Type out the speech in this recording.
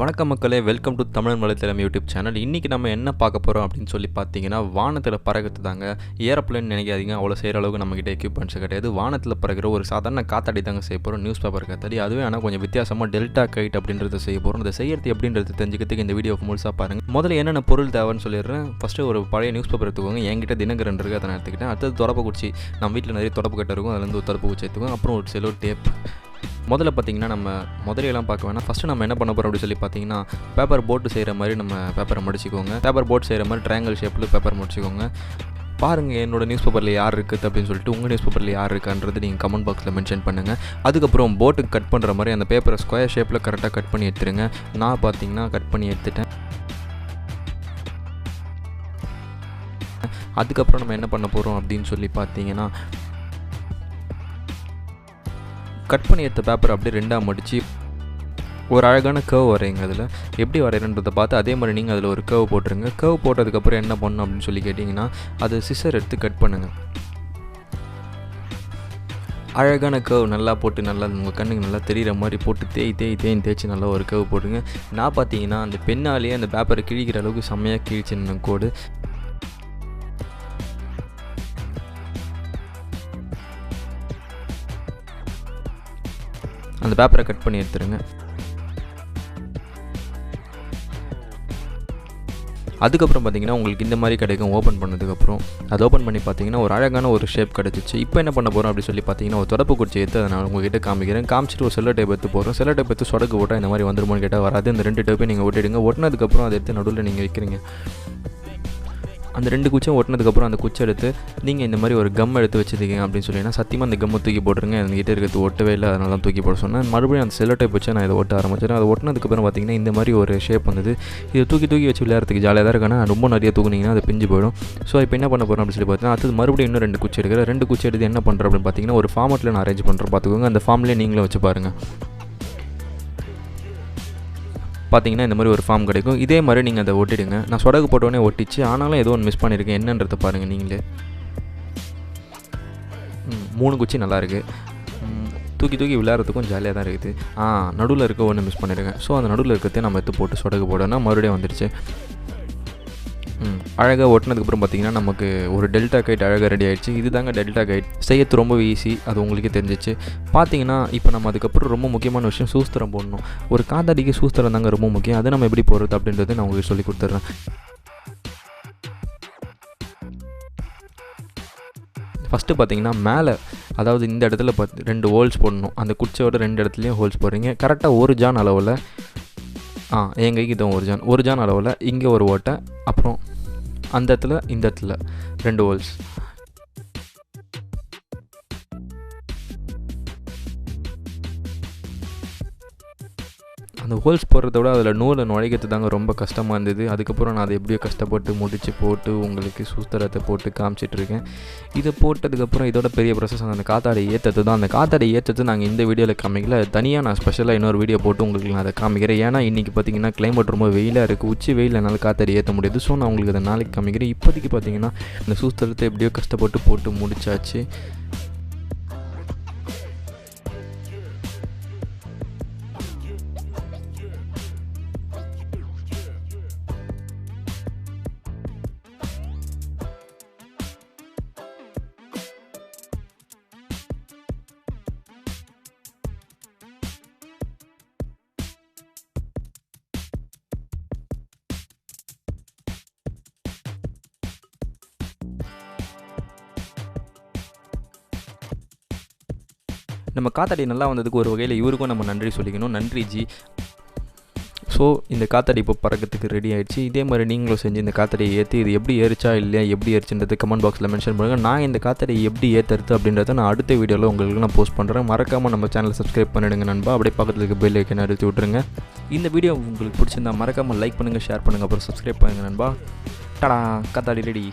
வணக்கம் மக்களே, welcome to Tamil மலைத்தளம் யூடியூப் சேனல். இன்றைக்கி நம்ம என்ன பார்க்க போகிறோம் அப்படின்னு சொல்லி பார்த்தீங்கன்னா, வானத்தில் பறக்கிறது தாங்க. ஏரோப்ளேன் நினைக்காதீங்க, அவ்வளோ செய்கிற அளவுக்கு நம்மக்கிட்ட எக்யூப்மெண்ட்ஸ் கிடையாது. வானத்தில் பறக்கிற ஒரு சாதாரண காத்தாடி தாங்க செய்ய போகிறோம், நியூஸ் பேப்பர் காத்தாடி. அதுவே ஆனால் கொஞ்சம் வித்தியாசமாக டெல்டா கைட் அப்படின்றத செய்ய போகிறோம். அதை செய்யறது எப்படின்றது தெரிஞ்சுக்கிறதுக்கு இந்த வீடியோ முழுசாக பாருங்கள். முதல்ல என்னென்ன பொருள் தேவைன்னு சொல்லிடுறேன். ஃபஸ்ட்டு ஒரு பழைய நியூஸ் பேப்பர் எடுத்துக்கோங்க. என்கிட்ட தினகரன் இருக்குது, அதை நான் எடுத்துக்கிட்டேன். அடுத்தது தொடப்பு குச்சி. நம்ம வீட்டில் நிறைய தொடப்பு கட்டை இருக்கும், அதுலேருந்து ஒரு தொடப்பு குச்சி எடுத்துக்கோங்க. அப்புறம் ஒரு செலோ டேப். முதல்ல பார்த்திங்கன்னா, நம்ம முதலையெல்லாம் பார்க்க வேணாம். ஃபஸ்ட்டு நம்ம என்ன பண்ண போகிறோம் அப்படின்னு சொல்லி பார்த்தீங்கன்னா, பேப்பர் போட்டு செய்கிற மாதிரி நம்ம பேப்பரை மடிச்சிக்கோங்க. பேப்பர் போட் செய்கிற மாதிரி ட்ரையாங்கிள் ஷேப்பில் பேப்பர் முடிச்சிக்கோங்க. பாருங்கள் என்னோடய நியூஸ் பேப்பரில் யார் இருக்குது அப்படின்னு சொல்லிட்டு. உங்கள் நியூஸ் பேப்பரில் யார் இருக்கான்றது நீங்கள் கமெண்ட் பாக்ஸில் மென்ஷன் பண்ணுங்கள். அதுக்கப்புறம் போட்டுக்கு கட் பண்ணுற மாதிரி அந்த பேப்பரை ஸ்கொயர் ஷேப்பில் கரெக்டாக கட் பண்ணி எடுத்துருங்க. நான் பார்த்தீங்கன்னா கட் பண்ணி எடுத்துட்டேன். அதுக்கப்புறம் நம்ம என்ன பண்ண போகிறோம் அப்படின்னு சொல்லி பார்த்தீங்கன்னா, கட் பண்ணி எடுத்த பேப்பர் அப்படியே ரெண்டாக மடித்து ஒரு அழகான கர்வ் வரைங்க. அதில் எப்படி வரைகிறன்றதை பார்த்து அதே மாதிரி நீங்கள் அதில் ஒரு கர்வ் போட்டுருங்க. கர்வ் போட்டதுக்கப்புறம் என்ன பண்ணணும் அப்படின்னு சொல்லி கேட்டிங்கன்னா, அது சிசர் எடுத்து கட் பண்ணுங்கள். அழகான கர்வ் நல்லா போட்டு, நல்லா உங்கள் கண்ணுக்கு நல்லா தெரிகிற மாதிரி போட்டு தேய்ச்சி நல்லா ஒரு கர்வ் போட்டுங்க. நான் பார்த்தீங்கன்னா அந்த பெண்ணாலேயே அந்த பேப்பரை கிழிக்கிற அளவுக்கு செம்மையாக கிழிச்சிருந்த கோடு. அந்த பேப்பரை கட் பண்ணி எடுத்துருங்க. அதுக்கப்புறம் பார்த்தீங்கன்னா உங்களுக்கு இந்த மாதிரி கிடைக்கும். ஓப்பன் பண்ணதுக்கப்புறம் அதை ஓப்பன் பண்ணி பார்த்தீங்கன்னா ஒரு அழகான ஒரு ஷேப் கிடச்சிச்சு. இப்போ என்ன பண்ண போகிறோம் அப்படின்னு சொல்லி பார்த்தீங்கன்னா, ஒரு தொடப்பு குச்சி எடுத்து அதை நான் உங்கள்கிட்ட காமிக்கிறேன். காமிச்சிட்டு ஒரு செல்லோ டேப் எடுத்து போடுறோம். செல்லோ டேப் எடுத்து சொடக்கு போட்டால் இந்த மாதிரி வந்துருமோன்னு கேட்டால் வராது. இந்த 2 டேப்பையும் நீங்கள் ஒட்டிடுங்க. ஒட்டினதுக்கப்புறம் அதை எடுத்து நடுவில் நீங்கள் வைக்கிறீங்க. அந்த 2 குச்சியும் ஒட்டினதுக்கப்புறம் அந்த குச்சி எடுத்து நீங்கள் இந்த மாதிரி ஒரு கம் எடுத்து வச்சுருக்கீங்க அப்படின்னு சொல்லிங்கன்னா, சத்தியமாக அந்த கம்மை தூக்கி போட்டுருங்க. என்கிட்ட இருக்கிறது ஒட்டவே இல்லை, அதனால தான் தூக்கி போட சொன்னேன். மறுபடியும் அந்த செல்லோ டைப் வச்சு நான் இதை ஒட்ட ஆரம்பிச்சிட்டேன். அதை ஒட்டினதுக்கப்புறம் பார்த்தீங்கன்னா இந்த மாதிரி ஒரு ஷேப் வந்தது. இதை தூக்கி வச்சு விளையாடுறதுக்கு ஜாலியாக தான் இருக்குன்னா, ரொம்ப நிறைய தூக்குனீங்கன்னா அது பிஞ்சு போயிடும். ஸோ இப்போ என்ன பண்ண போகிறோம் அப்படின்னு சொல்லி பார்த்தீங்கன்னா, அடுத்தது மறுபடியும் இன்னும் 2 குச்சி எடுக்கிறேன். 2 குச்சி எடுத்து என்ன பண்ணுறேன் அப்படின்னு பார்த்தீங்கன்னா, ஒரு ஃபார்மெட்டில் நான் அரேஞ்ச் பண்ணுறேன். பார்த்துக்கோங்க, அந்த ஃபார்ம்லேயே நீங்களும் வச்சு பாருங்கள். பார்த்தீங்கன்னா இந்த மாதிரி ஒரு ஃபார்ம் கிடைக்கும். இதே மாதிரி நீங்கள் அதை ஒட்டிடுங்க. நான் சொடகு போட்டோடனே ஒட்டிச்சு, ஆனாலும் ஏதோ ஒன்று மிஸ் பண்ணியிருக்கேன். என்னன்றதை பாருங்கள் நீங்களே. 3 குச்சி நல்லாயிருக்கு. தூக்கி விளையாடுறதுக்கும் ஜாலியாக தான் இருக்குது. நடுவில் இருக்க ஒன்று மிஸ் பண்ணியிருக்கேன். ஸோ அந்த நடுவில் இருக்கிறதே நம்ம எடுத்து போட்டு சொடகு போட்டோன்னா மறுபடியும் வந்துடுச்சு. அழகாக ஒட்டினதுக்கப்புறம் பார்த்திங்கன்னா நமக்கு ஒரு டெல்டா கைட் அழகாக ரெடி ஆகிடுச்சு. இது தாங்க டெல்டா கைட். செய்யறது ரொம்ப ஈஸி, அது உங்களுக்கே தெரிஞ்சிச்சு. பார்த்தீங்கன்னா இப்போ நம்ம அதுக்கப்புறம் ரொம்ப முக்கியமான விஷயம் சூஸ்திரம் போடணும். ஒரு காத்தாடிக்கு சூஸ்திரம் தாங்க ரொம்ப முக்கியம். அதை நம்ம எப்படி போடுறது அப்படின்றது நான் உங்களுக்கு சொல்லி கொடுத்துட்றேன். ஃபஸ்ட்டு பார்த்தீங்கன்னா மேலே, அதாவது இந்த இடத்துல 2 ஹோல்ஸ் போடணும். அந்த குச்சியோட 2 இடத்துலையும் ஹோல்ஸ் போடுறீங்க. கரெக்டாக 1 ஜான் அளவில், என் கைக்கு தான் 1 ஜான் அளவில் இங்கே ஒரு ஓட்டை, அப்புறம் அந்த இடத்துல இந்த இடத்துல 2 ஹோல்ஸ். அந்த ஹோல்ஸ் போடுறத விட அதில் நூலை நுழைக்கிறது தாங்க ரொம்ப கஷ்டமாக இருந்தது. அதுக்கப்புறம் நான் அதை எப்படியோ கஷ்டப்பட்டு முடிச்சு போட்டு உங்களுக்கு சூஸ்திரத்தை போட்டு காமிச்சிட்ருக்கேன். இதை போட்டதுக்கப்புறம் இதோட பெரிய ப்ராசஸ் அந்த காத்தாடை ஏற்றது தான். அந்த காத்தாடை ஏற்றது நாங்கள் இந்த வீடியோவில் காமிக்கல. தனியாக நான் ஸ்பெஷலாக இன்னொரு வீடியோ போட்டு உங்களுக்கு நான் அதை காமிக்கிறேன். ஏன்னா இன்றைக்கி பார்த்தீங்கன்னா கிளைமேட் ரொம்ப வெயிலாக இருக்குது. உச்சி வெயில் என்னால் காத்தாடி ஏற்ற முடியாது. ஸோ நான் உங்களுக்கு அதை நாளைக்கு காமிக்கிறேன். இப்போதைக்கு பார்த்தீங்கன்னா இந்த சூஸ்திரத்தை எப்படியோ கஷ்டப்பட்டு போட்டு முடிச்சாச்சு. நம்ம காத்தாடி நல்லா வந்ததுக்கு ஒரு வகையில் இவருக்கும் நம்ம நன்றி சொல்லிக்கணும். நன்றி ஜி. ஸோ இந்த காத்தாடி இப்போ பறக்கிறதுக்கு ரெடி ஆகிடுச்சு. இதே மாதிரி நீங்களும் செஞ்சு இந்த காத்தாடியை ஏற்றி இது எப்படி ஏறிச்சா இல்லையா, எப்படி ஏறிச்சுன்றது கமெண்ட் பாக்ஸில் மென்ஷன் பண்ணுங்கள். நான் இந்த காத்தாடியை எப்படி ஏற்றுறது அப்படின்றத நான் அடுத்த வீடியோவில் உங்களுக்கு நான் போஸ்ட் பண்ணுறேன். மறக்காமல் நம்ம சேனலை சப்ஸ்கிரைப் பண்ணிடுங்க நண்பா. அப்படியே பக்கத்தில் இருக்க பெல் ஐக்கனை அழுத்தி விட்ருங்க. இந்த வீடியோ உங்களுக்கு பிடிச்சிருந்தா மறக்காமல் லைக் பண்ணுங்கள், ஷேர் பண்ணுங்கள், அப்புறம் சப்ஸ்கிரைப் பண்ணுங்கள் நண்பா. டடா, காத்தாடி ரெடி.